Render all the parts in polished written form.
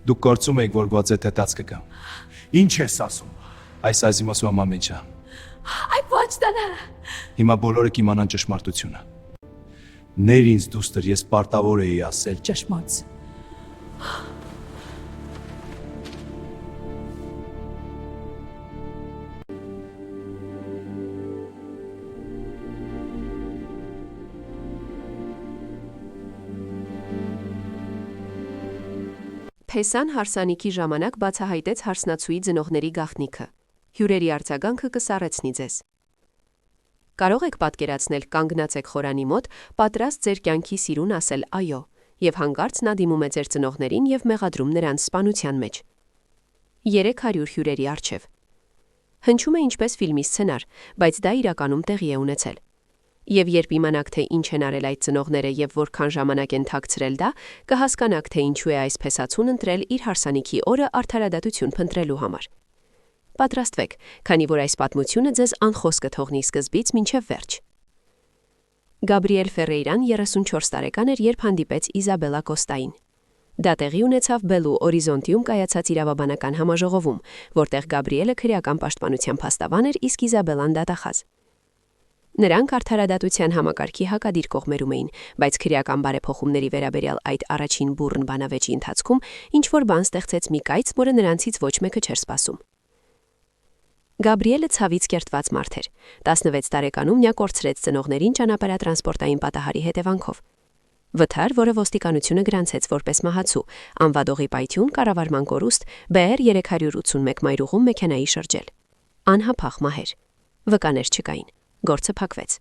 Դուք գործում եք, որ գոծե թետած կգամ։ Ինչ ես ասում։ Այս ազիմոսու ամամեջա։ Այ ոչ տանը։ Հիմա բոլորը կիմանան ճշմարտությունը։ Ներ ինձ դուստր, ես պարտավոր էի ասել Ճշմոց։ Փեսան հարսանիքի ժամանակ բացահայտեց հարսնացուի ծնողների գաղտնիքը։ Հյուրերի արձագանքը կսառեցնի ձեզ։ Կարող եք պատկերացնել կանգնած եք խորանի մոտ, պատրաստ ձեր կյանքի սիրուն ասել այո, եւ հանկարծ նա դիմում է ձեր ծնողներին եւ մեղադրում նրանց սպանության մեջ։ 300 հյուրերի առջև։ Հնչում է ինչպես ֆիլմի սցենար, բայց դա իրականում տեղի է ունեցել։ Եվ երբ իմանաք, թե ինչ են արել այդ ծնողները եւ որքան ժամանակ են թաքցրել դա, կհասկանաք, թե ինչու է այս փեսացուն ընտրել իր հարսանիքի օրը արդարադատություն փնտրելու համար։ Պատրաստվեք, քանի որ այս պատմությունը ձեզ անխոս կթողնի սկզբից մինչև վերջ։ Գաբրիել Ֆերեյրան 34 տարեկան էր, երբ հանդիպեց Իզաբելա Կոստային։ Դա տեղի ունեցավ Բելու Օրիզոնտիում կայացած իրավաբանական համաժողովում, որտեղ Գաբրիելը քրեական պաշտպանության փաստաբան էր, իսկ Իզաբելան դատախազ։ Նրանք արդարադատության համակարգի հակադիր կողմերում էին, բայց քրեական բարեփոխումների վերաբերյալ այդ առաջին բուռն բանավեճի ընթացքում ինչ-որ բան ստեղծեց մի կայծ, որը նրանցից ոչ մեկը չէր սպասում։ Գաբրիելը ցավից կերտված մարդ էր։ 16 տարեկանում նա կորցրեց ծնողներին ճանապարհատրանսպորտային պատահարի հետևանքով։ Վթար, որը ոստիկանությունը գրանցեց որպես մահացու, անվադողի պայթյուն, կառավարման կորուստ, BR 381 մայրուղում մեքենայի շրջել։ Անհապաղ մահեր։ Վկաներ չկային։ Գործը փակվեց։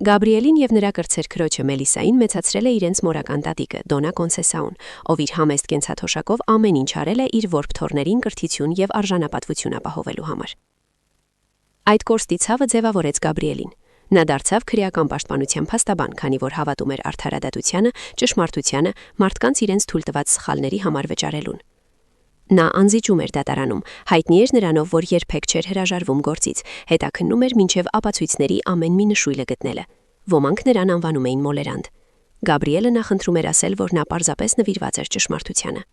Գաբրիելին եւ նրա կրտսեր քրոջը Մելիսային մեծացրել է իրենց մորական տատիկը Դոնա Կոնսեսաուն, ով իր համեստ կենցաթոշակով ամեն ինչ արել է իր որբ թորներին կրթություն եւ արժանապատվություն ապահովելու համար։ Այդ կորստի ցավը ձևավորեց Գաբրիելին։ Նա դարձավ քրեական պաշտպանության փաստաբան, քանի որ հավատում էր արդարադատությանը, ճշմարտությանը, մարդկանց իրենց թույլ տված սխալների համար վճարելուն։ Նա անզիջում էր դատարանում, հայտնի էր նրանով, որ երբեք չէր հրաժարվում գործից, հետաքննում էր մինչև ապացույցների ամեն մի նշույլը գտնելը։ Ոմանք նրան անվանում էին մոլերանդ։ Գաբրիելը նախընտրում էր ասել, որ նա պարզապես նվիրված էր ճշմարտությանը։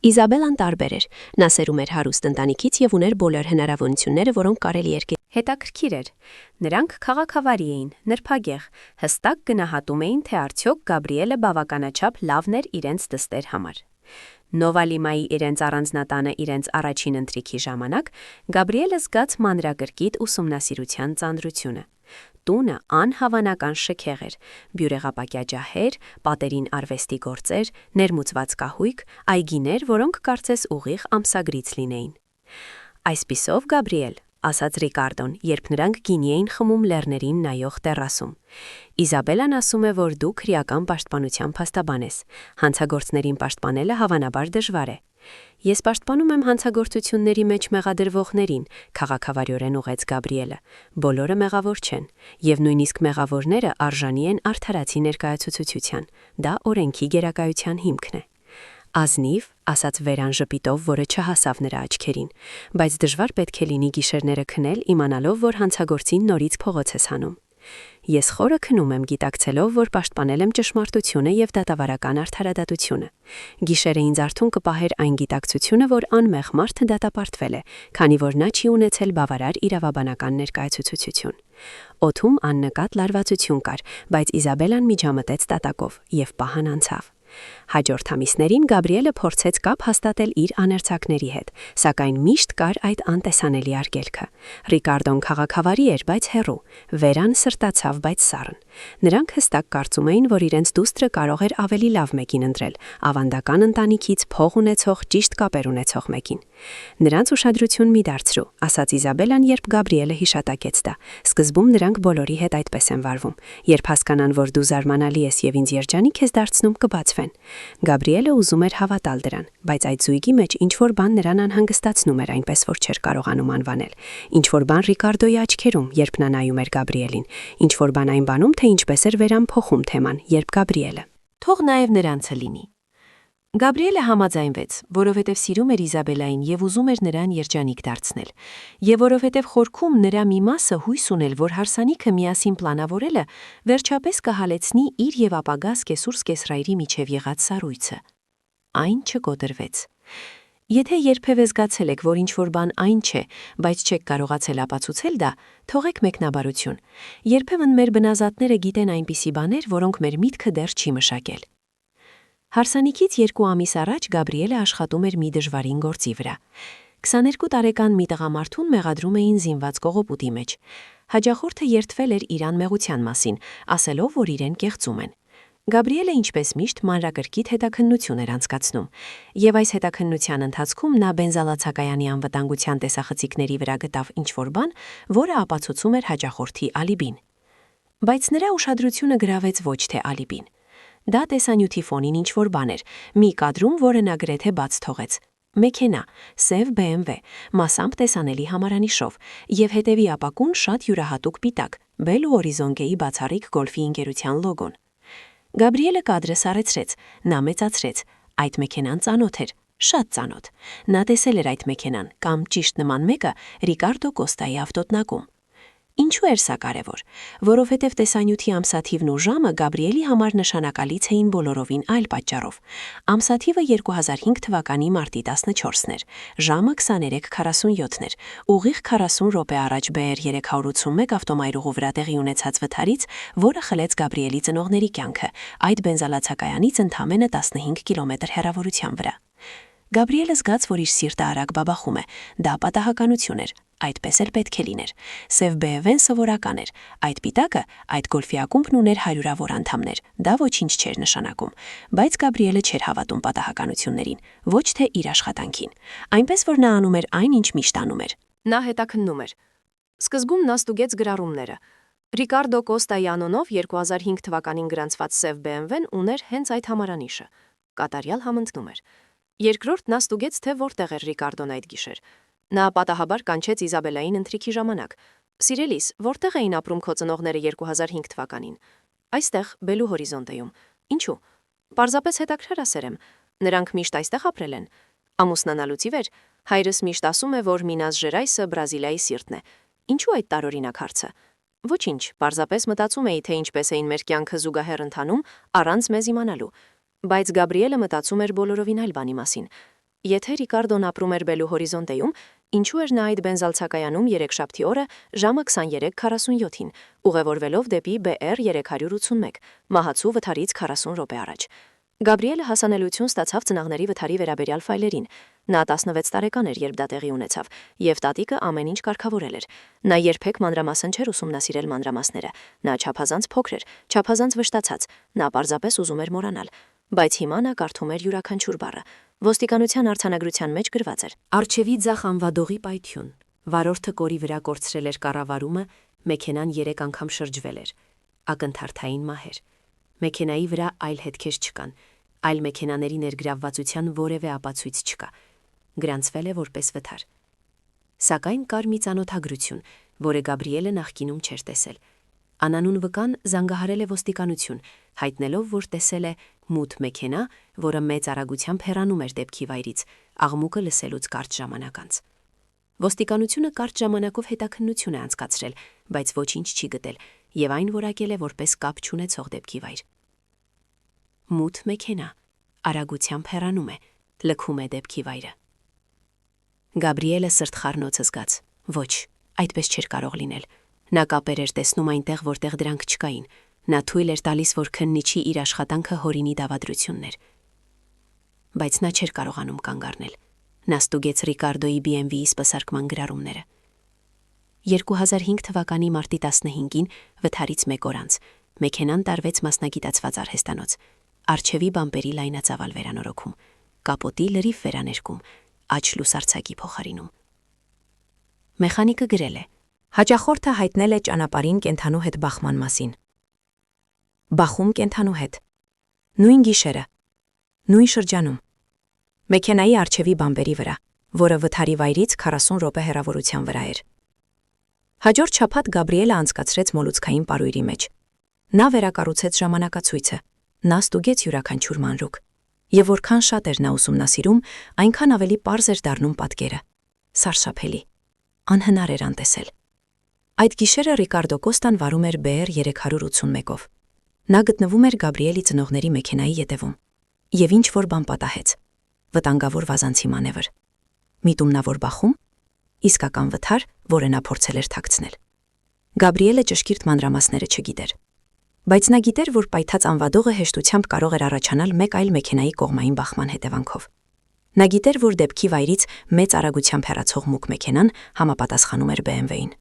Իզաբելան տարբեր էր։ Նա սերում էր հարուստ ընտանիքից եւ ուներ բոլոր հնարավորությունները, որոնք կարելի էր հետաքրքիր էր։ Նրանք քաղաքավարի էին, նրբագեղ, հստակ գնահատում էին, թե արդյոք Գաբրիելը բավականաչափ լավն էր իրենց դստեր համար։ Նովալիմայի իրենց առանձնատանը իրենց առաջին ընթրիքի ժամանակ Գաբրիելը զգաց մանրակրկիտ ուսումնասիրության ծանրությունը։ Տունը անհավանական շքեղ էր, բյուրեղապակյա ջահեր, պատերին արվեստի գործեր, ներմուծված կահույք, այգիներ, որոնք կարծես ուղիղ ամսագրից լինեին։ Այսպիսով Գաբրիել, ասաց Ռիկարդոն, երբ նրանք գինի էին խմում լեռներին նայող տերասում։ Իզաբելան ասում է, որ դու քրեական պաշտպանության փաստաբան ես։ Հանցագործներին պաշտպանելը հավանաբար դժվար է։ Ես պաշտպանում եմ հանցագործությունների մեջ մեղադրվողներին, քաղաքավարորեն ուղեց Գաբրիելը։ Բոլորը մեղավոր չեն, եւ նույնիսկ մեղավորները արժանի են արդարացի ներկայացուցության։ Դա օրենքի գերակայության հիմքն է։ Ազնիվ, ասաց Վերան ժպիտով, որը չհասավ նրա աչքերին, բայց դժվար պետք է լինի գիշերները քնել, իմանալով, որ հանցագործին նորից փողոց ես հանում։ Ես խորը քնում եմ գիտակցելով, որ պաշտպանել եմ ճշմարտությունը եւ դատավարական արդարադատությունը։ Գիշերը ինձ արթուն կպահեր այն գիտակցությունը, որ անմեղ մարդը դատապարտվել է, քանի որ նա չի ունեցել բավարար իրավաբանական ներկայացուցություն։ Օդում աննկատ լարվածություն կար, բայց Իզաբելան միջամտեց տատակով եւ պահան անցավ։ Հաջորդ ամիսներին Գաբրիելը փորձեց կապ հաստատել իր աներցակների հետ, սակայն միշտ կար այդ անտեսանելի արգելքը։ Ռիկարդոն քաղաքավարի էր, բայց հեռու, Վերան սրտացավ, բայց սառն։ Նրանք հստակ կարծում էին, որ իրենց դուստրը կարող էր ավելի լավ մեկին ընտրել, ավանդական ընտանիքից փող ունեցող, ճիշտ կապեր ունեցող մեկին։ Նրանց ուշադրություն մի դարձրու, ասաց Իզաբելան, երբ Գաբրիելը հիշատակեց դա։ Սկզբում նրանք բոլորի հետ այդպես են վարվում։ Երբ հասկանան, որ դու զարմանալի ես եւ ինձ երջանիկ ես դարձնում, կբացվեն։ Գաբրիելը ուզում էր հավատալ դրան, բայց այդ զույգի մեջ ինչ-որ բան նրան անհանգստացնում էր, այնպես որ չէր կարողանում անվանել։ Ինչ-որ բան Ռիկարդոյի աչքերում, երբ նա նայում էր Գաբրիելին, ինչ-որ բան այն բանում, թե ինչպես էր Վերան փոխում թեման, երբ Գաբրիելը։ Թող նաև նրանցը լինի։ Գաբրիելը համաձայնվեց, որովհետև սիրում էր Իզաբելային եւ ուզում էր նրան երջանիկ դարձնել, եւ որովհետև խորքում նրա մի մասը հույս ունել, որ հարսանիքը միասին պլանավորելը վերջապես կհալեցնի իր եւ ապագա սկեսուր սկեսրայրի միջև եղած սառույցը։ այն չկոտրվեց։ Եթե երբևէ զգացել եք, որ ինչ-որ բան այն չէ, բայց չեք կարողացել ապացուցել դա, թողեք մեկնաբարություն։ Երբեմն մեր բնազատները գիտեն այնպիսի բաներ, որոնք մեր միտքը դեռ չի մշակել։ Հարսանիքից 2 ամիս առաջ Գաբրիելը աշխատում էր մի դժվարին գործի վրա։ 22 տարեկան մի տղամարդուն մեղադրում էին զինված կողոպուտի մեջ։ Հաջախորդը երդվել էր իր անմեղության մասին, ասելով, որ իրեն կեղծում են։ Գաբրիելը ինչպես միշտ մանրակրկիտ հետաքննություն էր անցկացնում, եւ այս հետաքննության ընթացքում նա բենզալացակայանի անվտանգության տեսախցիկների վրա գտավ ինչ-որ բան, որը ապացուցում էր հաջախորդի ալիբին։ Բայց նրա ուշադրությունը գրավեց ոչ թե ալիբին։ Դա տեսանյութի ֆոնին ինչ-որ բան էր, մի կադրում, որը նա գրեթե բաց թողեց։ Մեքենա, սև BMW, մասամբ տեսանելի համարանիշով, եւ հետևի ապակուն շատ յուրահատուկ պիտակ, Bell Horizonte-ի բացառիկ գոլֆի ընկերության լոգոն։ Գաբրիելը կադրը սառեցրեց, նա մեծացրեց, այդ մեքենան ծանոթ էր, շատ ծանոթ։ Նա տեսել էր այդ մեքենան, կամ ճիշտ նման մեկը Ռիկարդո Կոստայի ավտոտնակում։ Ինչու էր սա կարևոր, որովհետև տեսանյութի ամսաթիվն ու ժամը Գաբրիելի համար նշանակալից էին բոլորովին այլ պատճառով։ Ամսաթիվը 2005 թվականի մարտի 14-ն էր, ժամը 23:47-ն էր, ուղիղ 40 րոպե առաջ BR381 ավտոմայրուղու վրա տեղի ունեցած վթարից, որը խլեց Գաբրիելի ծնողների կյանքը, այդ բենզալացակայանից ընդամենը 15 կիլոմետր հեռավորության վրա։ Գաբրիելը զգաց, որ իր սիրտը արագ բաբախում է, դա պատահականություն էր, այդպես էլ պետք է լիներ։ Սև BMW-ն սովորական էր, այդ պիտակը, այդ գոլֆի ակումբն ուներ հարյուրավոր անդամներ, դա ոչինչ չէր նշանակում, բայց Գաբրիելը չէր հավատում պատահականություններին, ոչ թե իր աշխատանքին, այնպես որ նա անում էր այն, ինչ միշտ անում էր։ Նա հետաքննում էր։ Սկզբում նա ստուգեց գրառումները։ Ռիկարդո Կոստայի անունով 2005 թվականին գրանցված սև BMW-ն ուներ հենց այդ համարանիշը։ Կատարյալ համընկնում էր։ Երկրորդ նա ստուգեց, թե որտեղ էր Ռիկարդոն այդ գիշեր։ Նա պատահաբար կանչեց Իզաբելային ընթրիքի ժամանակ։ Սիրելիս, որտեղ էին ապրում քո ծնողները 2005 թվականին։ Այստեղ, Belo Horizonte-ում։ Ինչու։ Պարզապես հետաքրքրասեր եմ։ Նրանք միշտ այստեղ ապրել են։ Ամուսնանալուց ի վեր հայրս միշտ ասում է, որ Մինաս Ժերայսը Բրազիլիայի սիրտն է։ Ինչու այդ տարօրինակ հարցը։ Ոչինչ, պարզապես մտածում էի, թե ինչպես էին մեր կյանքը զուգահեռ ընթանում, առանց մեզ իմանալու։ Բայց Գաբրիելը մտածում էր բոլորովին այլ բանի մասին։ Եթե Ռիկարդոն ապրում էր Belo Horizonte-ում, ինչու էր նա այդ բենզալցակայանում երեքշաբթի օրը ժամը 23:47-ին, ուղևորվելով դեպի BR381, մահացու վթարից 40 րոպե առաջ։ Գաբրիելը հասանելիություն ստացավ ծնողների վթարի վերաբերյալ ֆայլերին։ Նա 16 տարեկան էր, երբ դա տեղի ունեցավ, եւ տատիկը ամեն ինչ կարգավորել էր։ Նա երբեք մանրամասն չէր ուսումնասիրել մանրամասները։ Նա չափազանց փոքր էր, չափազանց վշտացած։ Նա պարզապես ուզում էր մոռանալ։ Բայց հիմա նա կարդում էր յուրաքանչյուր բառը։ Ոստիկանության արձանագրության մեջ գրված էր. Արջևի ձախ անվադողի պայթյուն։ Վարորդը կորի վրա կորցրել էր կառավարումը, մեքենան 3 անգամ շրջվել էր։ Ակնթարթային մահեր։ Մեքենայի վրա այլ հետքեր չկան, այլ մեքենաների ներգրավվածության որևէ ապացույց չկա։ Գրանցվել է որպես վթար։ Սակայն կար մի ծանոթագրություն, որը Գաբրիելը նախկինում չէր տեսել։ Անանուն վկան զանգահարել է ոստիկանություն, հայտնելով, որ տեսել է մութ մեքենա, որը մեծ արագությամբ հեռանում էր դեպքի վայրից, աղմուկը լսելուց կարճ ժամանակ անց։ Ոստիկանությունը կարճ ժամանակով հետաքննություն է անցկացրել, բայց ոչինչ չի գտել, եւ այն որակել է որպես կապ չունեցող դեպքի վայր։ Մութ մեքենա, արագությամբ հեռանում է, լքում է դեպքի վայրը։ Գաբրիելը սրտխառնոց զգաց։ Ոչ, այդպես չէր կարող լինել։ Նա կապեր էր տեսնում այնտեղ, որտեղ դրանք չկային։ Նա թույլ էր տալիս, որ քննիչի իր աշխատանքը հորինի դավադրություններ։ Բայց նա չէր կարողանում կանգ առնել։ Նա ստուգեց Ռիկարդոյի BMW-ի սպասարկման գրառումները։ 2005 թվականի մարտի 15-ին վթարից 1 օր անց մեքենան տարվեց մասնագիտացված արհեստանոց, արջևի բամպերի լայնածավալ վերանորոգում, կապոտի լրիվ վերաներկում, աջ լուսարձակի փոխարինում։ Մեխանիկը գրել է. հաճախորդը հայտնել է ճանապարհին կենթանու հետ բախման մասին։ Բախում կենթանու հետ։ Նույն գիշերը։ Նույն շրջանում։ Մեքենայի արջևի բամպերի վրա, որը վթարի վայրից 40 րոպե հեռավորության վրա էր։ Հաջորդ շաբաթ Գաբրիելը անցկացրեց մոլուցքային պարույրի մեջ։ Նա վերակառուցեց ժամանակացույցը, նա ստուգեց յուրաքանչյուր մանրուք։ Եվ որքան շատ էր նա ուսումնասիրում, այնքան ավելի պարզ էր դառնում պատկերը։ Սարսափելի։ Անհնար էր անտեսել։ Այդ գիշերը Ռիկարդո Կոստան վարում էր BR381-ով։ Նա գտնվում էր Գաբրիելի ծնողների մեքենայի ետևում։ Եվ ինչ որ բան պատահեց։ վտանգավոր վազանցի մանևր։ Միտումնավոր բախում, իսկական վթար, որը նա փորձել էր թաքցնել։ Գաբրիելը ճշգիրտ մանրամասները չգիտեր, բայց նա գիտեր, որ պայթած անվադողը հեշտությամբ կարող էր առաջանալ մեկ այլ մեքենայի կողմային բախման հետևանքով։ Նա գիտեր, որ դեպքի վայրից մեծ արագությամբ հեռացող մուգ մեքենան համապատասխանում էր BMW-ին։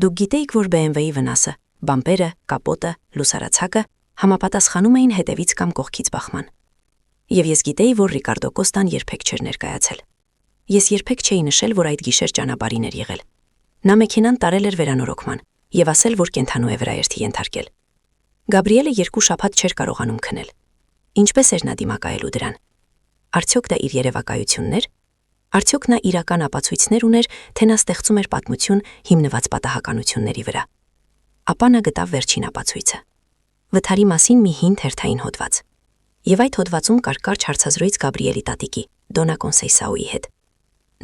Դուք գիտեիք, որ BMW-ի վնասը, բամպերը, կապոտը, լուսարացակը համապատասխանում էին հետևից կամ կողքից բախման։ Եվ ես գիտեի, որ Ռիկարդո Կոստան երբեք չէր ներկայացել։ Ես երբեք չէի նշել, որ այդ գիշեր ճանապարհին էր եղել։ Նա մեքենան տարել էր վերանորոգման եւ ասել, որ կենթանու է վրաերթի ենթարկել։ Գաբրիելը 2 շաբաթ չէր կարողանում քնել։ Ինչպես էր նա դիմակայելու դրան։ Արդյոք դա իր երևակայությունն էր։ Արդյոք նա իրական ապացույցներ ուներ, թե նա ստեղծում էր պատմություն հիմնված պատահականությունների վրա։ Ապա նա գտավ վերջին ապացույցը։ Վթարի մասին մի հին թերթային հոդված։ Եվ այդ հոդվածում կար կարճ հարցազրույց Գաբրիելի տատիկի, Դոնա Կոնսեյսաուի հետ։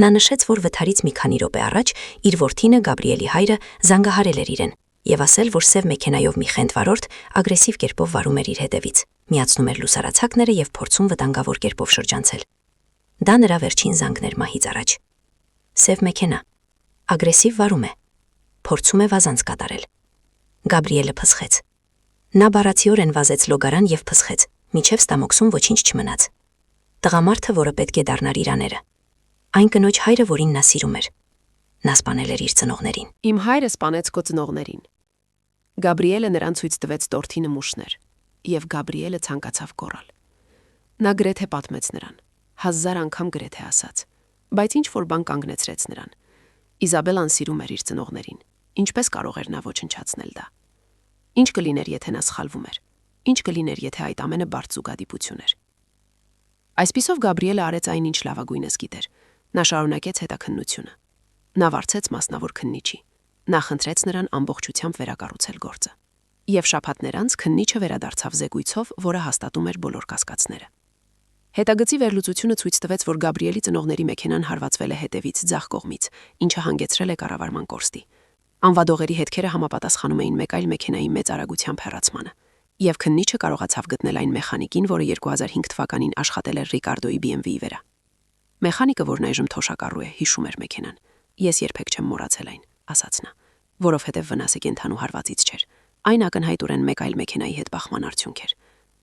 Նա նշեց, որ վթարից մի քանի րոպե առաջ իր որդինը Գաբրիելի հայրը զանգահարել էր իրեն եւ ասել, որ սև մեքենայով մի խենթ վարորդ ագրեսիվ կերպով վարում էր իր հետևից, միացնում էր լուսարացակները եւ փորձում վտանգավոր կերպով շրջանցել։ Դա նրա վերջին զանգն էր մահից առաջ։ Սև մեքենա, ագրեսիվ վարում է, փորձում է վազանց կատարել։ Գաբրիելը փսխեց։ Նա բառացիորեն վազեց լոգարան եւ փսխեց, մինչեւ ստամոքսում ոչինչ չմնաց։ Տղամարդը, որը պետք է դառնար իր աները։ Այն կնոջ հայրը, որին նա սիրում էր։ Նա սպանել էր իր ծնողներին։ Իմ հայրը սպանեց քո ծնողներին։ Գաբրիելը նրան ցույց տվեց տորթի նմուշներ, եւ Գաբրիելը ցանկացավ կորալ։ Նա գրեթե պատմեց նրան, 1000 անգամ գրեթե ասաց, բայց ինչ որ բան կանգնեցրեց նրան։ Իզաբելան սիրում էր իր ծնողներին։ Ինչպես կարող էր նա ոչնչացնել դա։ Ինչ կլիներ, եթե նա սխալվում էր։ Ինչ կլիներ, եթե այդ ամենը բարդ զուգադիպություն էր։ Այսպիսով Գաբրիելը արեց այն, ինչ լավագույնս գիտեր։ Նա շարունակեց հետաքննությունը։ Նա վարձեց մասնավոր քննիչի։ Նա խնդրեց նրան ամբողջությամբ վերակառուցել գործը։ Եվ շաբաթներ անց քննիչը վերադարձավ զեկույցով, որը հաստատում էր բոլոր կասկածները։ Հետագծի վերլուծությունը ցույց տվեց, որ Գաբրիելի ծնողների մեքենան հարվածվել է հետևից ձախ կողմից, ինչը հանգեցրել է կառավարման կորստի։ Անվադողերի հետքերը համապատասխանում էին մեկ այլ մեքենայի մեծ արագությամբ հեռացմանը, եւ քննիչը կարողացավ գտնել այն մեխանիկին, որը 2005 թվականին աշխատել էր Ռիկարդոյի BMW-ի վրա։ Մեխանիկը, որն այժմ թոշակառու է, հիշում էր մեքենան։ Ես երբեք չեմ մոռացել այն, ասաց նա, որովհետև վնասը կենթանու հարվածից չէր։ Այն ակնհայտորեն մեկ այլ մեքենայի հետ բախման արդյունք էր։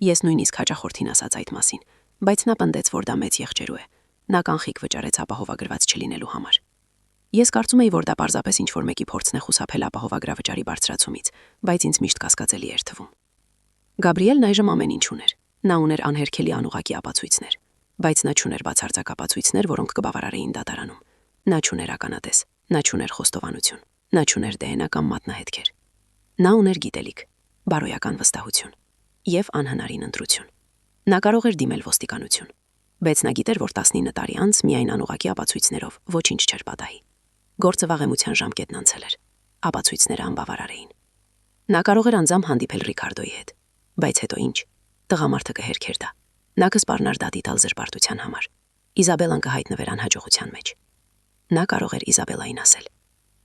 Ես նույնիսկ հաճախորդին ասաց այդ մասին, բայց նա պնդեց, որ դա մեծ եղջերու է։ Նա կանխիկ վճարեց ապահովագրված չլինելու համար։ Ես կարծում էի, որ դա պարզապես ինչ-որ մեկի փորձն է խուսափել ապահովագրավճարի բարձրացումից, բայց ինձ միշտ կասկածելի էր թվում։ Գաբրիելն այժմ ամեն ինչ ուներ։ Նա ուներ անհերքելի անուղղակի ապացույցներ, բայց նա չուներ բացարձակ ապացույցներ, որոնք կբավարարեին դատարանում։ Նա չուներ ականատես, նա չուներ խոստովանություն, նա չուներ ԴՆԱ կամ մատնահետքեր։ Նա ուներ գիտելիք, բարոյական վստահություն եւ անհնարին ընտրություն։ Նա կարող էր դիմել ոստիկանություն, բայց նա գիտեր, որ 19 տարի անց միայն անուղղակի ապացույցներով ոչինչ չէր պատահի։ Գործը վաղեմության ժամկետն անցել էր, ապացույցները անբավարար էին։ Նա կարող էր անձամբ հանդիպել Ռիկարդոյի հետ, բայց հետո ինչ։ Տղամարդը կհերքեր դա։ Նա կսպառնար դատի տալ զրպարտության համար։ Իզաբելան կհայտնվեր անհաջողության մեջ։ Նա կարող էր Իզաբելային ասել,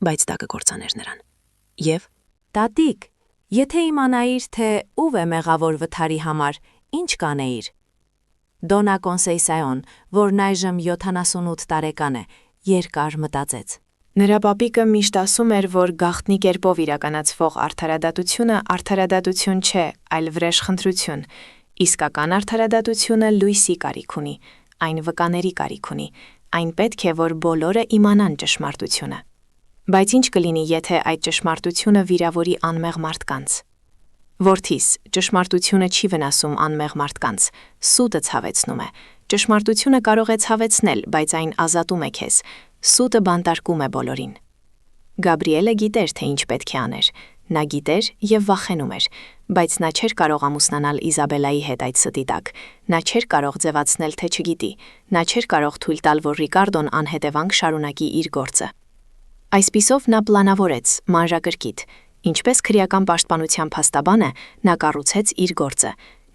բայց դա կկործաներ նրան։ Եվ Տատիկ, եթե իմանայիր, թե ով է մեղավոր վթարի համար, ինչ կանեիր։ Դոնա Կոնսեյսաոն, որն այժմ 78 տարեկան է, երկար մտածեց։ Նրա պապիկը միշտ ասում էր, որ գաղտնի կերպով իրականացվող արդարադատությունը արդարադատություն չէ, այլ վրեժխնդրություն։ Իսկական արդարադատությունը լույսի կարիք ունի, այն վկաների կարիք ունի, այն պետք է, որ բոլորը իմանան ճշմարտությունը։ Բայց ինչ կլինի, եթե այդ ճշմարտությունը վիրավորի անմեղ մարդկանց։ Որդիս, ճշմարտությունը չի վնասում անմեղ մարդկանց, սուտը ցավեցնում է։ Ճշմարտությունը կարող է ցավեցնել, բայց այն ազատում է քեզ։ Սուտը բանտարկում է բոլորին։ Գաբրիելը գիտեր, թե ինչ պետք է աներ։ Նա գիտեր եւ վախենում էր, բայց նա չէր կարող ամուսնանալ Իզաբելայի հետ այդ ստի տակ։ Նա չէր կարող ձևացնել, թե չգիտի։ Նա չէր կարող թույլ տալ, որ Ռիկարդոն անհետևանք շարունակի իր գործը։ Այսպիսով նա պլանավորեց մանրակրկիտ, ինչպես քրեական պաշտպանության փաստաբանը, նա կառուցեց իր գործը։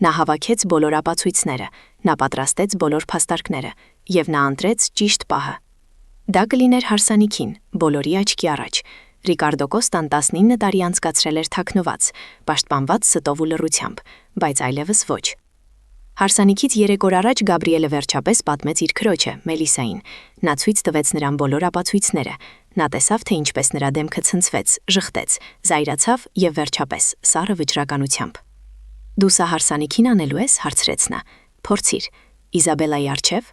Նա հավաքեց բոլոր ապացույցները, նա պատրաստեց բոլոր փաստարկները եւ նա ընտրեց ճիշտ պահը։ Դա կլիներ հարսանիքին, բոլորի աչքի առաջ։ Ռիկարդո Կոստան 19 տարի անցկացրել էր թաքնված, պաշտպանված ստով ու լռությամբ, բայց այլևս ոչ։ Հարսանիքից 3 օր առաջ Գաբրիելը վերջապես պատմեց իր քրոջը, Մելիսային։ Նա ցույց տվեց նրան բոլոր ապացույցները։ Նա տեսավ, թե ինչպես նրա դեմքը ցնցվեց, ժխտեց, զայրացավ եւ վերջապես սառը վճռականությամբ։ Դու սա հարսանիքին անելու ես, հարցրեց նա։ Փորձիր։ Իզաբելայի արչև։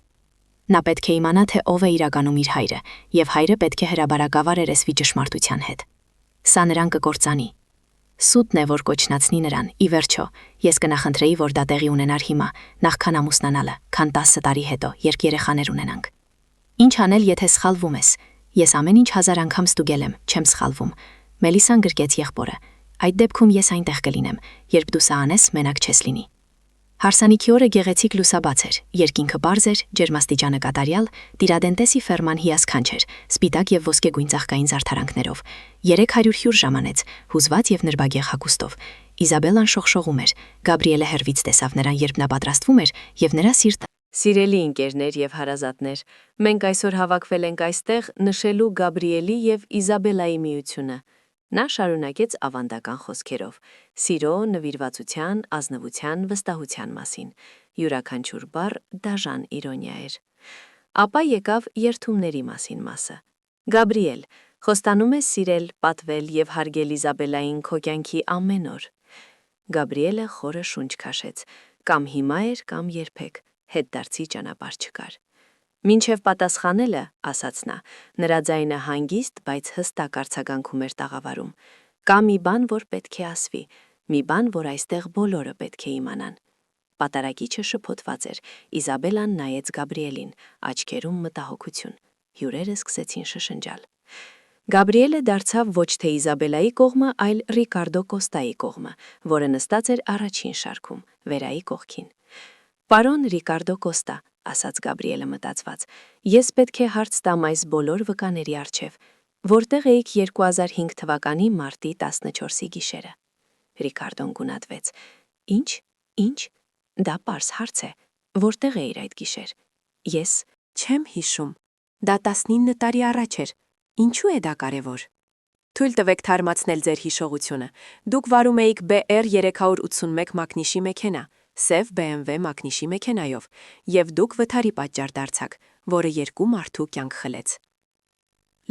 Նա պետք է իմանա, թե ով է իրականում իր հայրը, եւ հայրը պետք է հրաբարակավար երեսվի ճշմարտության հետ։ Սա նրան կկործանի։ Սուտն է, որ կոչնացնի նրան, ի վերջո, ես կնախընտրեի, որ դա տեղի ունենար հիմա, նախքան ամուսնանալը, քան 10 տարի հետո, երբ երեխաներ ունենանք։ Ինչ անել, եթե սխալվում ես։ Ես ամեն ինչ 1000 անգամ ստուգել եմ, չեմ սխալվում։ Մելիսան գրկեց եղբորը։ Այդ դեպքում ես այնտեղ կլինեմ, երբ դու սա անես, մենակ չես լինի։ Հարսանիքի օրը գեղեցիկ լուսաբաց էր, երկինքը բարձ էր, ջերմաստիճանը կատարյալ, Տիրադենտեսի ֆերման հիասքանչ էր, սպիտակ եւ ոսկեգույն ծաղկային զարդարանքներով։ 300 հյուր ժամանեց, հուզված եւ նրբագեղ հագուստով։ Իզաբելան շողշողում էր, Գաբրիելը հերվից տեսավ նրան, երբ նա պատրաստվում էր, եւ նրա սիրտը Սիրելի ընկերներ եւ հարազատներ, մենք այսօր հավաքվել ենք այստեղ նշելու Գաբրիելի եւ Իզաբելայի միությունը։ Նա շարունակեց ավանդական խոսքերով. սիրո, նվիրվածության, ազնվության, վստահության մասին։ Յուրաքանչյուր բառ դաժան իրոնիա էր։ Ապա եկավ երթումների մասին մասը։ Գաբրիել, խոստանում ես սիրել, պատվել եւ հարգել Իզաբելային քո կյանքի ամեն օր։ Գաբրիելը խորը շունչ քաշեց. կամ հիմա էր, կամ երբեք, հետդարձի ճանապարհ չկար։ Մինչև պատասխանելը, ասաց նա, նրա ձայնը հանգիստ, բայց հստակ արձագանքում էր տաղավարում։ Կա մի բան, որ պետք է ասվի, մի բան, որ այստեղ բոլորը պետք է իմանան։ Պատարագիչը շփոթված էր, Իզաբելան նայեց Գաբրիելին, աչքերում մտահոգություն։ Հյուրերը սկսեցին շշնջալ։ Գաբրիելը դարձավ ոչ թե Իզաբելայի կողմը, այլ Ռիկարդո Կոստայի կողմը, որը նստած էր առաջին շարքում, վերայի կողքին։ Պարոն Ռիկարդո Կոստա, ասաց Գաբրիելը մտածված, ես պետք է հարց տամ այս բոլոր վկաների առջև, որտեղ էիք 2005 թվականի մարտի 14-ի գիշերը։ Ռիկարդոն գունատվեց. Ինչ, դա պարզ հարց է, որտեղ էիր այդ գիշեր։ Ես չեմ հիշում, դա 19 տարի առաջ էր, ինչու է դա կարևոր։ Թույլ տվեք թարմացնել ձեր հիշողությունը, դուք վարում էիք BR 381 մակնիշի մեքենա, սև BMW մակնիշի մեքենայով, եւ դուք վթարի պատճառ դարձաք, որը 2 մարդու կյանք խլեց։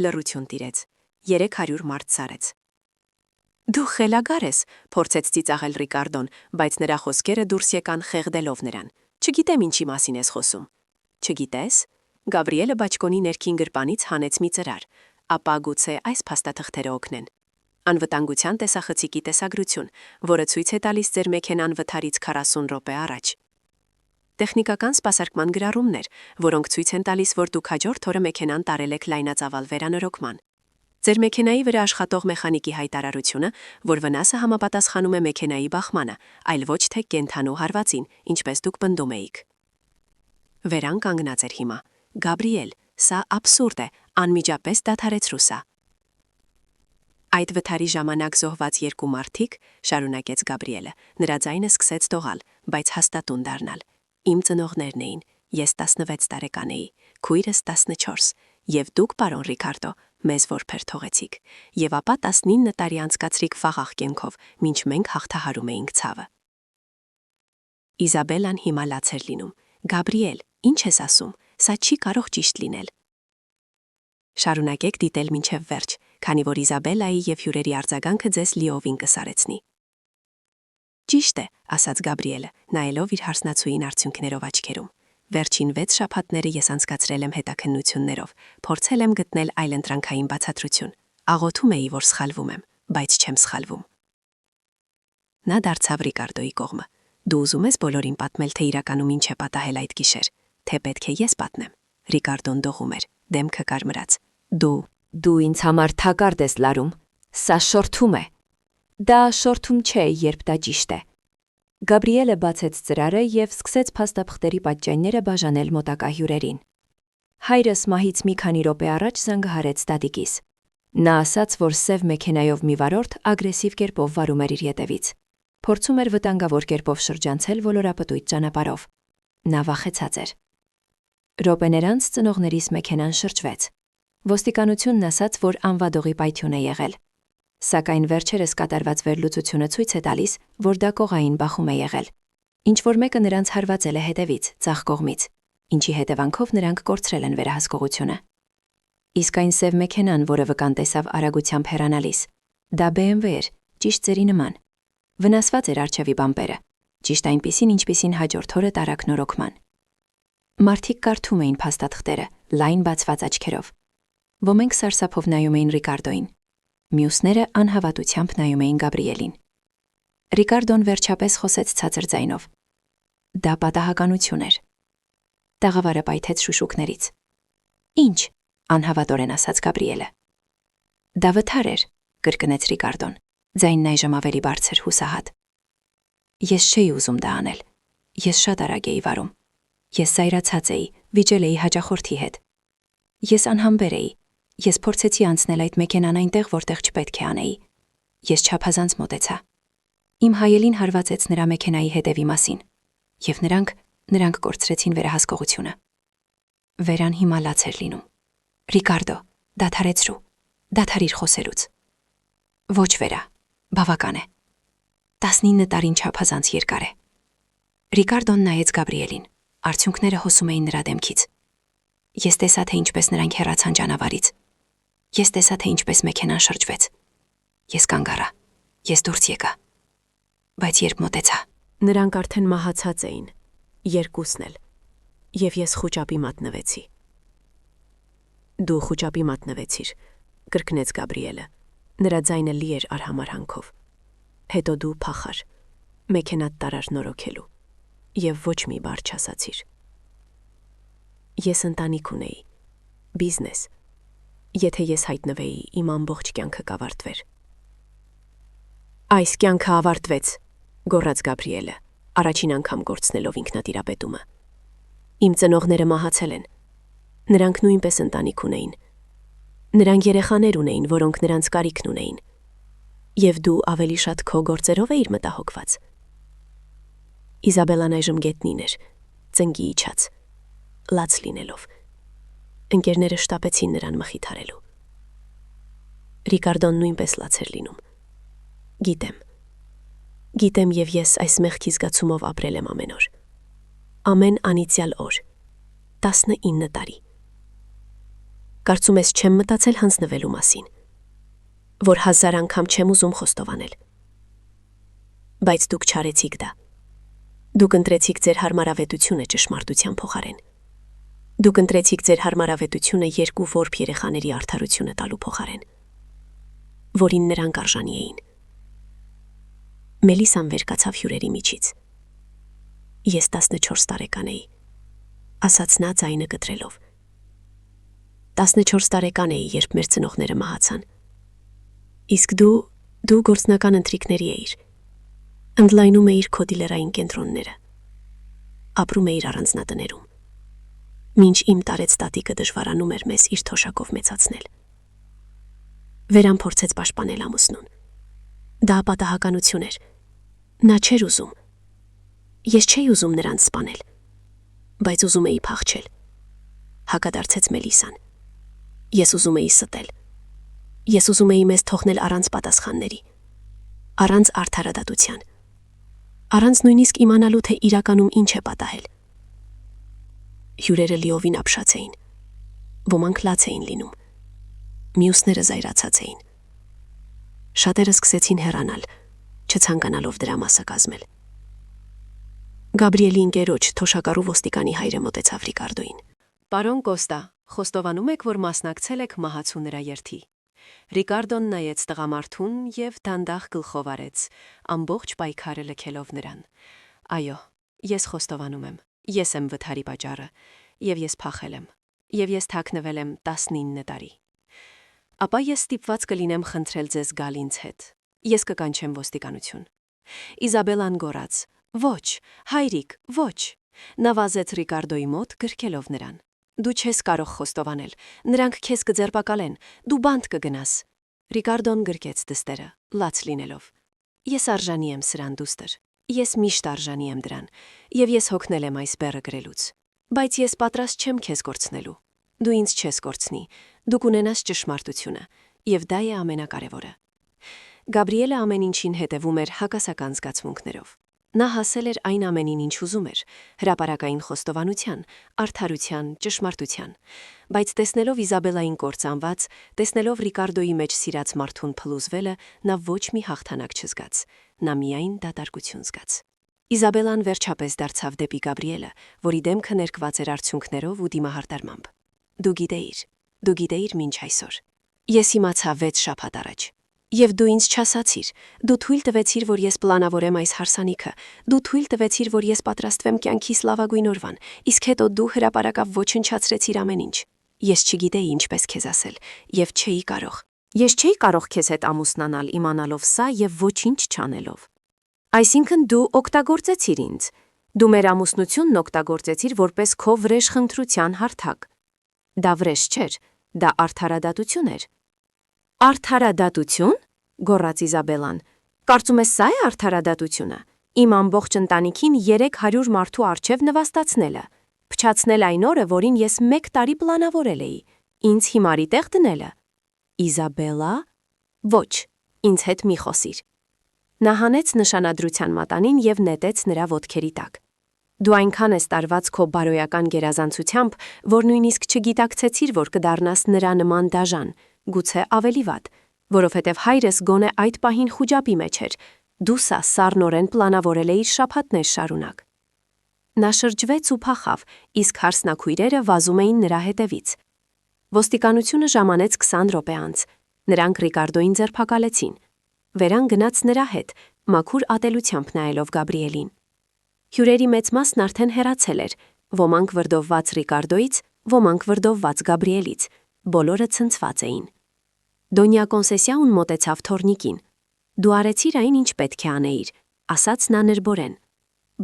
Լռություն տիրեց, 300 մարդ սարեց։ Դու խելագար ես, փորձեց ծիծաղել Ռիկարդոն, բայց նրա խոսքերը դուրս եկան խեղդելով նրան։ Չգիտեմ ինչի մասին ես խոսում։ Չգիտես։ Գաբրիելը բաճկոնի ներքին գրպանից հանեց մի ծրար, ապա գուցե այս փաստաթղթերը օգնեն։ Անվտանգության տեսախցիկի տեսագրություն, որը ցույց է տալիս ձեր մեքենան վթարից 40 րոպե առաջ։ Տեխնիկական սպասարկման գրառումներ, որոնք ցույց են տալիս, որ դուք հաջորդ օրը մեքենան տարել եք լայնածավալ վերանորոգման։ Ձեր մեքենայի վրա աշխատող մեխանիկի հայտարարությունը, որ վնասը համապատասխանում է մեքենայի բախմանը, այլ ոչ թե կենթանու հարվածին, ինչպես դուք պնդում էիք։ Վերան կանգնած էր հիմա։ Գաբրիել, սա աբսուրդ է, անմիջապես դադարեցրու սա։ Այդ վթարի ժամանակ զոհված 2 մարդիկ, շարունակեց Գաբրիելը, նրա ձայնը սկսեց դողալ, բայց հաստատուն դառնալ։ Իմ ծնողներն էին, ես 16 տարեկան էի, քույրս 14, եւ դուք, պարոն Ռիկարդո, մեզ որբեր թողեցիք, եւ ապա 19 տարի անցկացրիք վաղ կենքով, մինչ մենք հաղթահարում էինք ցավը։ Իզաբելան հիմա լաց էր լինում։ Գաբրիել, ինչ ես ասում, սա չի կարող ճիշտ լինել։ Շարունակեք դիտել մինչև վերջ, քանի որ Իզաբելայի եւ հյուրերի արձագանքը ձեզ լիովին կսարեցնի։ Ճիշտ է, ասաց Գաբրիելը, նայելով իր հարսնացուին արդյունքներով աչքերում։ Վերջին 6 շաբաթները ես անցկացրել եմ հետաքննություններով, փորձել եմ գտնել այլընտրանքային բացատրություն։ Աղոթում էի, որ սխալվում եմ, բայց չեմ սխալվում։ Նա դարձավ Ռիկարդոյի կողմը։ Դու ուզում ես բոլորին պատմել, թե իրականում ինչ է պատահել այդ գիշեր, թե պետք է ես պատմեմ։ Ռիկարդոն դողում էր, դեմքը կարմրած։ Դու ինձ համար թակարդ ես լարում, սա շորթում է։ Դա շորթում չէ, երբ դա ճիշտ է։ Գաբրիելը բացեց ծրարը եւ սկսեց փաստաբղթերի պատճայները բաժանել մոտակա հյուրերին։ Հայրս մահից մի քանի րոպե առաջ զանգահարեց տատիկիս։ Նա ասաց, որ սև մեքենայով մի վարորդ ագրեսիվ կերպով վարում էր իր ետևից։ Փորձում էր վտանգավոր կերպով շրջանցել ոլորապտույտ ճանապարհով։ Նա վախեցած էր։ Րոպեներ անց ծնողներիս մեքենան շրջվեց։ Ոստիկանությունն ասաց, որ անվադողի պայթյուն է եղել։ Սակայն վերջերս կատարված վերլուծությունը ցույց է տալիս, որ դա կողային բախում է եղել։ Ինչ որ մեկը նրանց հարվածել է հետևից, ձախ կողմից, ինչի հետևանքով նրանք կորցրել են վերահսկողությունը։ Իսկ այն սև մեքենան, որը վկան տեսավ արագությամբ հեռանալիս, դա BMW էր, ճիշտ ծերի նման։ Վնասված էր արջևի բամպերը, ճիշտ այնպիսին, ինչպիսին հաջորդ օրը տարակ նորոգման։ Մարդիկ կարդում էին փաստաթղթերը, լայն բացված աչքերով։ Ոմենք սարսափով նայում էին Ռիկարդոին։ Մյուսները անհավատությամբ նայում էին Գաբրիելին։ Ռիկարդոն վերջապես խոսեց ցածր ձայնով. Դա պատահականություն էր։ Տաղավարը պայթեց շուշուկներից։ Ինչ, անհավատորեն ասաց Գաբրիելը։ Դա վթար էր, կրկնեց Ռիկարդոն, ձայնն այժմ ավելի բարձր հուսահատ։ Ես չէի ուզում դա անել։ Ես շատ արագ էի վարում։ Ես զայրացած էի, վիճել էի հաճախորդի հետ։ Ես անհամբեր էի։ Ես փորձեցի անցնել այդ մեքենան այնտեղ, որտեղ չպետք է անեի։ Ես չափազանց մոտեցա։ Իմ հայելին հարվածեց նրա մեքենայի հետևի մասին, եւ նրանք կորցրեցին վերահսկողությունը։ Վերան հիմա լաց էր լինում։ Ռիկարդո, դադարիր խոսելուց։ Ոչ վերա, բավական է։ 19 տարին չափազանց երկար է։ Ռիկարդոն նայեց Գաբրիելին, արդյունքները հոսում էին նրա դեմքից։ Ես տեսա, թե ինչպես նրանք հեռացան ճանապարհից։ Ես տեսա, թե ինչպես մեքենան շրջվեց։ Ես կանգ առա։ Ես դուրս եկա։ Բայց երբ մոտեցա, Նրանք արդեն մահացած էին, երկուսն էլ, եւ ես խուճապի մատնվեցի։ Դու խուճապի մատնվեցիր, կրկնեց Գաբրիելը, նրա ձայնը լի էր արհամարհանքով։ Հետո դու փախար, մեքենատ տարար նորոգելու, եւ ոչ մի բառ չասացիր։ Ես ընտանիք ունեի, բիզնես։ Եթե ես հայտնվեի, իմ ամբողջ կյանքը կավարտվեր։ Այս կյանքը ավարտվեց, գոռաց Գաբրիելը, առաջին անգամ կորցնելով ինքնատիրապետումը։ Իմ ծնողները մահացել են։ Նրանք նույնպես ընտանիք ունեին։ Նրանք երեխաներ ունեին, որոնք նրանց կարիքն ունեին։ Եվ դու ավելի շատ քո գործերով էիր մտահոգված։ Իզաբելան այժմ գետնին էր, ծնկի իջած, լաց լինելով։ Ընկերները շտապեցին նրան մխիթարելու։ Ռիկարդոն նույնպես լաց էր լինում։ Գիտեմ եւ ես այս մեղքի զգացումով ապրել եմ ամեն օր։ Ամեն անիծյալ օր։ 19 տարի։ Կարծում ես չեմ մտածել հանձնվելու մասին, որ 1000 անգամ չեմ ուզում խոստովանել։ Բայց դուք չարեցիք դա։ Դուք ընտրեցիք ձեր հարմարավետությունը ճշմարտության փոխարեն։ Դուք ընտրեցիք ձեր հարմարավետությունը երկու որբ երեխաների արդարությունը տալու փոխարեն, որին նրանք արժանի էին։ Մելիսան վեր կացավ հյուրերի միջից։ Ես 14 տարեկան էի, ասաց նա ձայնը կտրելով։ 14 տարեկան էի, երբ մեր ծնողները մահացան։ Իսկ դու գործնական ընթրիքների էիր։ Ընդլայնում էիր քո դիլերային կենտրոնները։ Ապրում էիր առանձնատներում։ Մինչ իմ տարեց տատիկը դժվարանում էր մեզ իր թոշակով մեծացնել։ Վերան փորձեց պաշտպանել ամուսնուն։ Դա պատահականություն էր։ Նա չէր ուզում։ Ես չէի ուզում նրան սպանել, բայց ուզում էի փախչել։ Հակադարձեց Մելիսան։ Ես ուզում էի ստել։ Ես ուզում էի մեզ թողնել առանց պատասխանների, առանց արդարադատության, առանց նույնիսկ իմանալու, թե իրականում ինչ է պատահել։ Հյուրերը լիովին ապշած էին, ոմանք լաց էին լինում, մյուսները զայրացած էին։ Շատերը սկսեցին հեռանալ, չցանկանալով դրա մասը կազմել։ Գաբրիելի ընկերոջ թոշակառու ոստիկանի հայրը մոտեցավ Ռիկարդոին։ Պարոն Կոստա, խոստովանում եք, որ մասնակցել եք մահացու նրա երթի։ Ռիկարդոն նայեց տղամարդուն եւ դանդաղ գլխով արեց, ամբողջ պայքարը լքելով նրան։ Այո, ես խոստովանում եմ։ Ես եմ վթարի պատճառը, եւ ես փախել եմ, եւ ես թաքնվել եմ 19 տարի։ Ապա ես ստիպված կլինեմ խնդրել ձեզ գալ ինձ հետ։ Ես կկանչեմ ոստիկանություն։ Իզաբելան գոռաց. Ոչ, հայրիկ, ոչ։ Նա վազեց Ռիկարդոյի մոտ, գրկելով նրան։ Դու չես կարող խոստովանել, նրանք քեզ կձերբակալեն, դու բանտ կգնաս։ Ռիկարդոն գրկեց դստերը, լաց լինելով։ Ես արժանի եմ սրան, դուստր։ Ես միշտ արժանի եմ դրան, եւ ես հոգնել եմ այս բեռը գրելուց։ Բայց ես պատրաստ չեմ քեզ կորցնելու։ Դու ինձ չես կորցնի, դու կունենաս ճշմարտությունը, եւ դա է ամենակարևորը։ Գաբրիելը ամեն ինչին հետևում էր հակասական զգացմունքներով։ Նա հասել էր այն ամենին, ինչ ուզում էր՝ հրապարակային խոստովանության, արդարության, ճշմարտության, բայց տեսնելով Իզաբելային կործանված, տեսնելով Ռիկարդոյի մեջ սիրած մարդուն փլուզվելը, նա ոչ մի հաղթանակ չզգաց, նա միայն դատարկություն զգաց։ Իզաբելան վերջապես դարձավ դեպի Գաբրիելը, որի դեմքը ներկված էր արցունքներով ու դիմահարտարմամբ։ Դու գիտեիր մինչ այսօր։ Ես իմացա 6 շաբաթ առաջ։ Եվ դու ինձ չասացիր, դու թույլ տվեցիր, որ ես պլանավորեմ այս հարսանիքը, դու թույլ տվեցիր, որ ես պատրաստվեմ կյանքիս լավագույն օրվան, իսկ հետո դու հրապարակավ ոչնչացրեցիր ամեն ինչ։ Ես չգիտեի ինչպես քեզ ասել, եւ չէի կարող։ Ես չէի կարող քեզ հետ ամուսնանալ իմանալով սա եւ ոչինչ չանելով։ Այսինքն դու օգտագործեցիր ինձ։ Դու մեր ամուսնությունն օգտագործեցիր որպես քո վրեժխնդրության հարթակ։ Դա վրեժ չէր, դա արդարադատություն էր։ Արդարադատություն, գոռաց Իզաբելան։ Կարծում ես սա է արդարադատությունը։ Իմ ամբողջ ընտանիքին 300 մարդու առջև նվաստացնելը, փչացնել այն օրը, որին ես 1 տարի պլանավորել էի, ինձ հիմարի տեղ դնելը։ Իզաբելա, ոչ, ինձ հետ մի խոսիր։ Նա հանեց նշանադրության մատանին եւ նետեց նրա ոտքերի տակ։ Դու այնքան ես տարված քո բարոյական գերազանցությամբ, որ նույնիսկ չգիտակցեցիր, որ կդառնաս նրա նման դաժան, գուցե ավելի վատ, որովհետև հայրս գոնե այդ պահին խուճապի մեջ էր, դու սա սառնորեն պլանավորել էիր շաբաթներ շարունակ։ Նա շրջվեց ու փախավ, իսկ հարսնաքույրերը վազում էին նրա հետևից։ Ոստիկանությունը ժամանեց 20 րոպե անց, նրանք Ռիկարդոյին ձերբակալեցին։ Վերան գնաց նրա հետ, մաքուր ատելությամբ նայելով Գաբրիելին։ Հյուրերի մեծ մասն արդեն հեռացել էր, ոմանք վրդովված Ռիկարդոյից, ոմանք վրդովված Գաբրիելից, բոլորը ցնցված էին։ Դոնյա Կոնսեսիաուն մոտեցավ թորնիկին։ Դու արեցիր այն, ինչ պետք է անեիր, ասաց նա նրբորեն։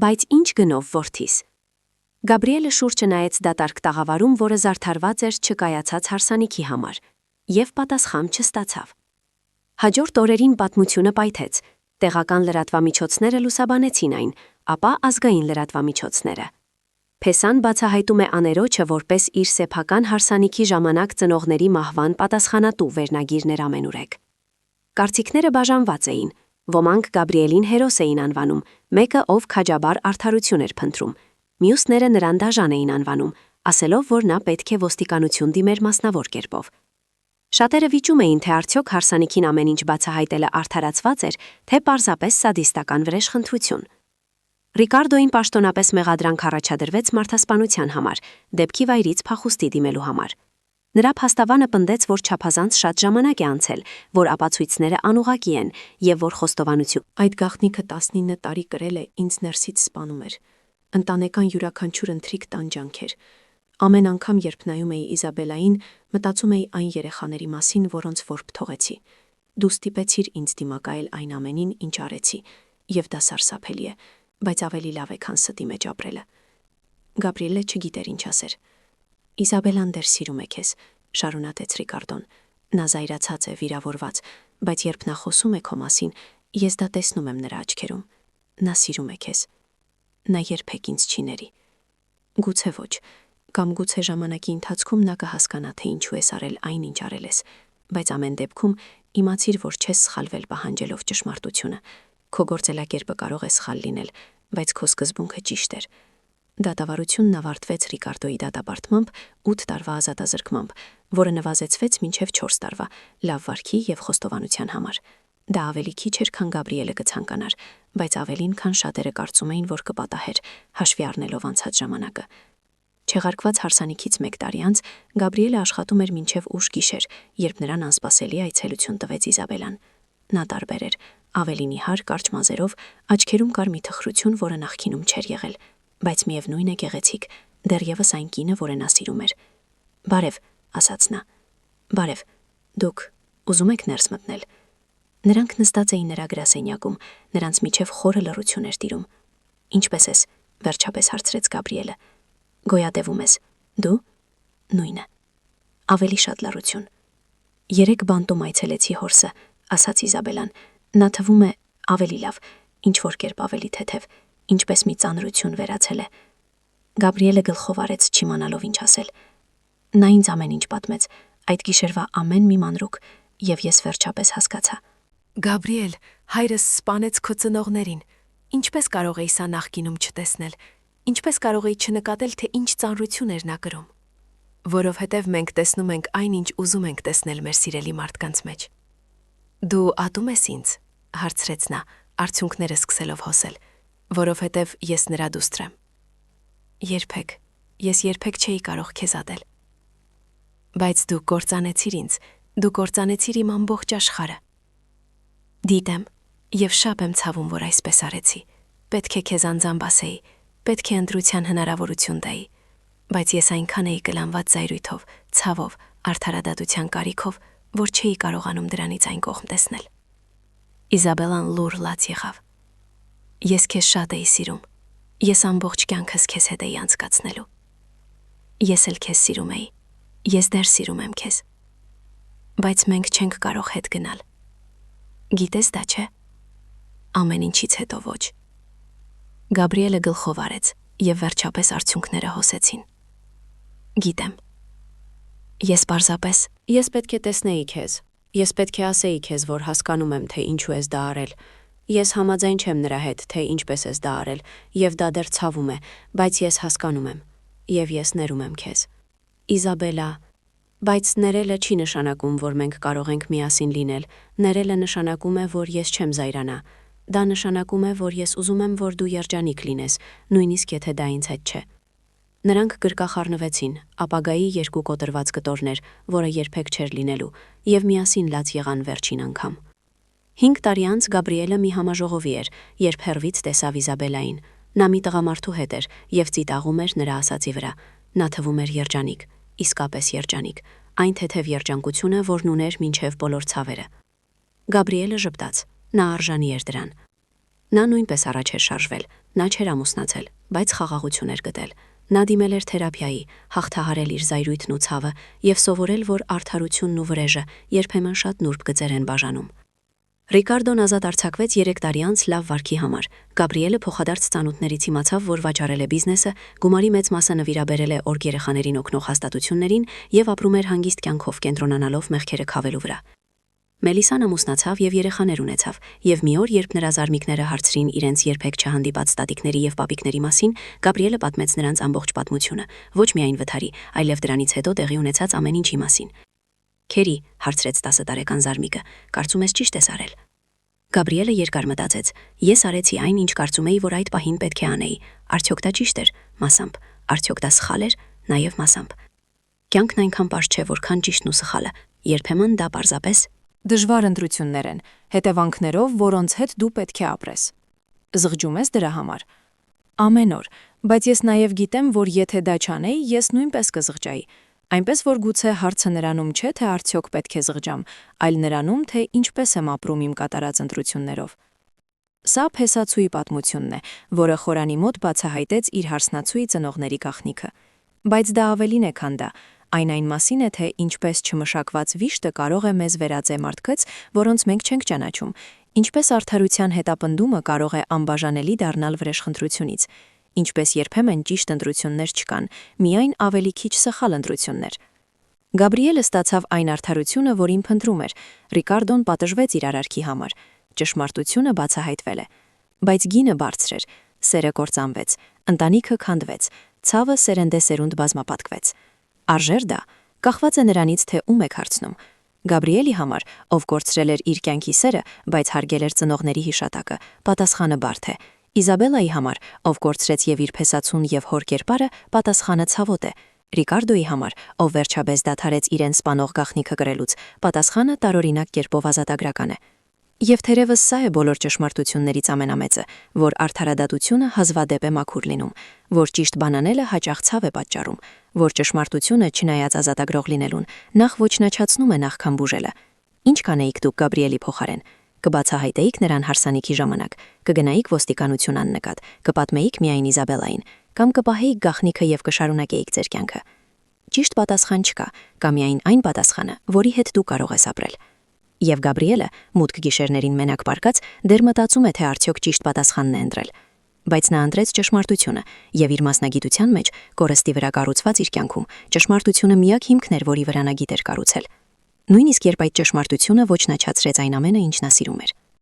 Բայց ինչ գնով որդիս։ Գաբրիելը շուրջը նայեց դատարկ տաղավարում, որը զարդարված էր չկայացած հարսանիքի համար, եւ պատասխան չստացավ։ Հաջորդ օրերին պատմությունը պայթեց, տեղական լրատվամիջոցները լուսաբանեցին այն, ապա ազգային լրատվամիջոցները։ Փեսան բացահայտում է աներոջը որպես իր սեփական հարսանիքի ժամանակ ծնողների մահվան պատասխանատու վերնագիրներ ամենուրեք։ Կարծիքները բաժանված էին, ոմանք Գաբրիելին հերոս էին անվանում, մեկը ով քաջաբար արդարություն էր փնտրում, մյուսները նրան դաժան էին անվանում, ասելով, որ նա պետք է ոստիկանություն դիմեր մասնավոր կերպով։ Շատերը վիճում էին, թե արդյոք հարսանիքին ամեն ինչ բացահայտելը արդարացված էր, թե պարզապես սադիստական վրեժխնդրություն։ Ռիկարդոյին պաշտոնապես մեղադրանք առաջադրվեց մարդասպանության համար, դեպքի վայրից փախուստի դիմելու համար։ Նրա փաստավանը պնդեց, որ չափազանց շատ ժամանակ է անցել, որ ապացույցները անուղղակի են եւ որ խոստովանություն Այդ գաղտնիքը 19 տարի կրել է ինձ ներսից սպանում էր։ Ընտանեկան յուրաքանչյուր ընթրիք տանջանք էր։ Ամեն անգամ, երբ նայում էի Իզաբելային, մտածում էի այն երեխաների մասին, որոնց որբ թողեցի։ Դու ստիպեցիր ինձ դիմակայել այն ամենին, ինչ արեցի, եւ դա սարսափելի է, բայց ավելի լավ է, քան ստի մեջ ապրելը։ Գաբրիելը չգիտեր ինչ ասեր։ Իզաբելան դեռ սիրում է քեզ, շարունակեց Ռիկարդոն։ Նա զայրացած է, վիրավորված, բայց երբ նա խոսում է քո մասին, ես դա տեսնում եմ նրա աչքերում։ Նա սիրում է քեզ։ Նա երբեք ինձ չի ների։ Գուցե ոչ, կամ գուցե ժամանակի ընթացքում նա կհասկանա, թե ինչու ես արել այն, ինչ արել ես, բայց ամեն դեպքում իմացիր, որ չես սխալվել պահանջելով ճշմարտությունը։ Քո գործելակերպը կարող է սխալ լինել, բայց քո սկզբունքը ճիշտ էր։ Դատավարությունն ավարտվեց Ռիկարդոյի դատապարտմամբ 8 տարվա ազատազրկմամբ, որը նվազեցվեց մինչև 4 տարվա լավ վարքի եւ խոստովանության համար։ Դա ավելի քիչ էր, քան Գաբրիելը կցանկանար, բայց ավելին, քան շատերը կարծում էին, որ կպատահեր, հաշվի առնելով անցած ժամանակը։ Չեղարկված հարսանիքից 1 տարի անց Գաբրիելը աշխատում էր մինչև ուշ գիշեր, երբ նրան անսպասելի այցելություն տվեց Իզաբելան։ Նա տարբեր էր, ավելի նիհար կարճ մազերով, աչքերում կար մի թխրություն, որը նախկինում չէր եղել, բայց միևնույն է գեղեցիկ, դեռևս այն կինը, որը նա սիրում էր։ Բարև, ասաց նա։ Բարև, դուք ուզում եք ներս մտնել։ Նրանք նստած էին նրա գրասենյակում, նրանց միջև խորը լռություն էր տիրում։ Ինչպես ես, վերջապես հարցրեց Գաբրիելը։ Գոյատևում ես, դու։ Նույնը։ Ավելի շատ լռություն։ 3 բանտում այցելեցի հորսը, ասաց Իզաբելան։ Նա թվում է ավելի լավ, ինչ որ կերպ ավելի թեթև, ինչպես մի ծանրություն վերացել է։ Գաբրիելը գլխով արեց չիմանալով ինչ ասել։ Նա ինձ ամեն ինչ պատմեց, այդ գիշերվա ամեն մի մանրուք, եւ ես վերջապես հասկացա։ Գաբրիել, հայրս սպանեց քո ծնողներին։ Ինչպես կարող էի սա նախկինում չտեսնել։ Ինչպես կարող էի չնկատել, թե ինչ ծանրություն էր նա կրում։ Որովհետև մենք տեսնում ենք այն, ինչ ուզում ենք տեսնել մեր սիրելի մարդկանց մեջ։ Դու ատում ես ինձ, հարցրեց նա, արդյունքները սկսելով հոսել, որովհետև ես նրա դուստր եմ։ Երբեք, ես երբեք չէի կարող քեզ ատել։ Բայց դու կործանեցիր ինձ, դու կործանեցիր իմ ամբողջ աշխարհը։ Դիտեմ եւ շապ եմ ցավում, որ այսպես արեցի։ Պետք է քեզ անձամբ ասեի, պետք է ընտրության հնարավորություն տայի, բայց ես այնքան էի կլանված զայրույթով, ցավով, արդարադատության կարիքով, որ չէի կարողանում դրանից այն կողմ տեսնել։ Իզաբելան լուր լաց եղավ։ Ես քեզ շատ էի սիրում։ Ես ամբողջ կյանքս քեզ հետ էի անցկացնելու։ Ես էլ քեզ սիրում էի։ Ես դեռ սիրում եմ քեզ։ Բայց մենք չենք կարող հետ գնալ։ Գիտես դա չէ։ Ամեն ինչից հետո ոչ։ Գաբրիելը գլխով արեց եւ վերջապես արդյունքները հոսեցին։ Գիտեմ։ Ես պետք է տեսնեի քեզ։ Ես պետք է ասեի քեզ, որ հասկանում եմ, թե ինչու ես դա արել։ Ես համաձայն չեմ նրա հետ, թե ինչպես ես դա արել, եւ դա դեռ ցավում է, բայց ես հասկանում եմ, եւ ես ներում եմ քեզ։ Իզաբելա, բայց ներելը չի նշանակում, որ մենք կարող ենք միասին լինել։ Ներելը նշանակում է, որ ես չեմ զայրանա։ Դա նշանակում է, որ ես ուզում եմ, որ դու երջանիկ լինես, նույնիսկ եթե դա ինձ հետ չէ։ Նրանք գրկախառնվեցին, ապագայի երկու կոտրված կտորներ, որը երբեք չէր լինելու, եւ միասին լաց եղան վերջին անգամ։ 5 տարի անց Գաբրիելը մի համաժողովի էր, երբ հեռվից տեսավ Իզաբելային։ Նա մի տղամարդու հետ էր եւ ծիծաղում էր նրա ասածի վրա։ Նա թվում էր երջանիկ, իսկապես երջանիկ, այն թեթև երջանկությունը, որն ուներ մինչև բոլոր ցավերը։ Գաբրիելը ժպտաց, նա արժանի էր դրան։ Նա նույնպես առաջ էր շարժվել, նա չէր ամուսնացել, բայց խաղաղություն էր գտել։ Նա դիմել էր թերապիայի, հաղթահարել իր զայրույթն ու ցավը եւ սովորել, որ արդարությունն ու վրեժը երբեմն շատ նուրբ գծեր են բաժանում։ Ռիկարդոն ազատ արձակվեց 3 տարի անց լավ վարքի համար։ Գաբրիելը փոխադարձ ծանոթներից իմացավ, որ վաճառել է բիզնեսը, գումարի մեծ մասը նվիրաբերել է օրգ երեխաներին օգնող հաստատություններին եւ ապրում էր հանգիստ կյանքով կենտրոնանալով մեղքերը քավելու վրա։ Մելիսան ամուսնացավ եւ երեխաներ ունեցավ, եւ մի օր, երբ նրա զարմիկները հարցրին իրենց երբեք չհանդիպած տատիկների եւ պապիկների մասին, Գաբրիելը պատմեց նրանց ամբողջ պատմությունը, ոչ միայն վթարի, այլև դրանից հետո տեղի ունեցած ամեն ինչի մասին։ Քերի, հարցրեց 10 տարեկան զարմիկը, կարծում ես ճիշտ ես արել։ Գաբրիելը երկար մտածեց. Ես արեցի այն, ինչ կարծում էի, որ այդ պահին պետք է անեի։ Արդյոք դա ճիշտ էր, մասամբ, արդյոք դա սխալ էր, նաեւ մասամբ։ Կյանքն այնքան պարզ չէ, որքան ճիշտն ու սխալը։ Երբեմն դա պարզապես Դժվար ընտրություններ են, հետևանքներով, որոնց հետ դու պետք է ապրես։ Զղջում ես դրա համար։ Ամեն օր, բայց ես նաև գիտեմ, որ եթե դա չանեի, ես նույնպես կզղջայի։ Այնպես որ գուցե հարցը նրանում չէ, թե արդյոք պետք է զղջամ, այլ նրանում, թե ինչպես եմ ապրում իմ կատարած ընտրություններով։ Սա Փեսացուի պատմությունն է, որը Խորանի մոտ բացահայտեց իր հարսնացուի ծնողների գաղտնիքը։ Բայց դա ավելին է, քան դա։ Այն մասին է, թե ինչպես չմշակված վիշտը կարող է մեզ վերածել մարդկանց, որոնց մենք չենք ճանաչում, ինչպես արդարության հետապնդումը կարող է անբաժանելի դառնալ վրեժխնդրությունից, ինչպես երբեմն ճիշտ ընտրություններ չկան, միայն ավելի քիչ սխալ ընտրություններ։ Գաբրիելը ստացավ այն արդարությունը, որին փնտրում էր։ Ռիկարդոն պատժվեց իր արարքի համար։ Ճշմարտությունը բացահայտվել է, բայց գինը բարձր էր, սերը կործանվեց, ընտանիքը քանդվեց, ցավը սերնդեսերունդ բազմապատկվեց։ Արժեր դա, կախված է նրանից, թե ում եք հարցնում։ Գաբրիելի համար, ով կորցրել էր իր կյանքի սերը, բայց հարգել էր ծնողների հիշատակը, պատասխանը բարդ է։ Իզաբելայի համար, ով կորցրեց եւ իր փեսացուն եւ հոր կերպարը, պատասխանը ցավոտ է։ Ռիկարդոյի համար, ով վերջապես դադարեց իրեն սպանող գաղտնիքը կրելուց, պատասխանը տարօրինակ կերպով ազատագրական է։ Եվ թերևս սա է բոլոր ճշմարտություններից ամենամեծը, որ արդարադատությունը հազվադեպ է մաքուր լինում, որ ճիշտ բան անելը հաճախ ցավ է պատճառում, որ ճշմարտությունը չնայած ազատագրող լինելուն, նախ ոչնչացնում է նախքան բուժելը։ Ինչ կանեիք դուք Գաբրիելի փոխարեն։ Կբացահայտեիք նրան հարսանիքի ժամանակ, կգնայիք ոստիկանություն աննկատ, կպատմեիք միայն Իզաբելային, կամ կպահեիք գաղտնիքը եւ կշարունակեիք ձեր կյանքը։ Ճիշտ պատասխան չկա, կամ միայն այն պատասխանը, որի հետ դու կարող ես ապրել։ Եվ Գաբրիելը, մուտք գիշերներին մենակ պարկած, դեռ մտածում է, թե արդյոք ճիշտ պատասխանն է ընտրել։ Բայց նա ընտրեց ճշմարտությունը, եւ իր մասնագիտության մեջ, կորստի վրա կառուցված իր կյանքում, ճշմարտությունը միակ հիմքն էր, որի վրա նա գիտեր կառուցել։ Նույնիսկ երբ այդ ճշմարտությունը ոչնչացրեց այն ամենը, ինչ նա սիրում էր։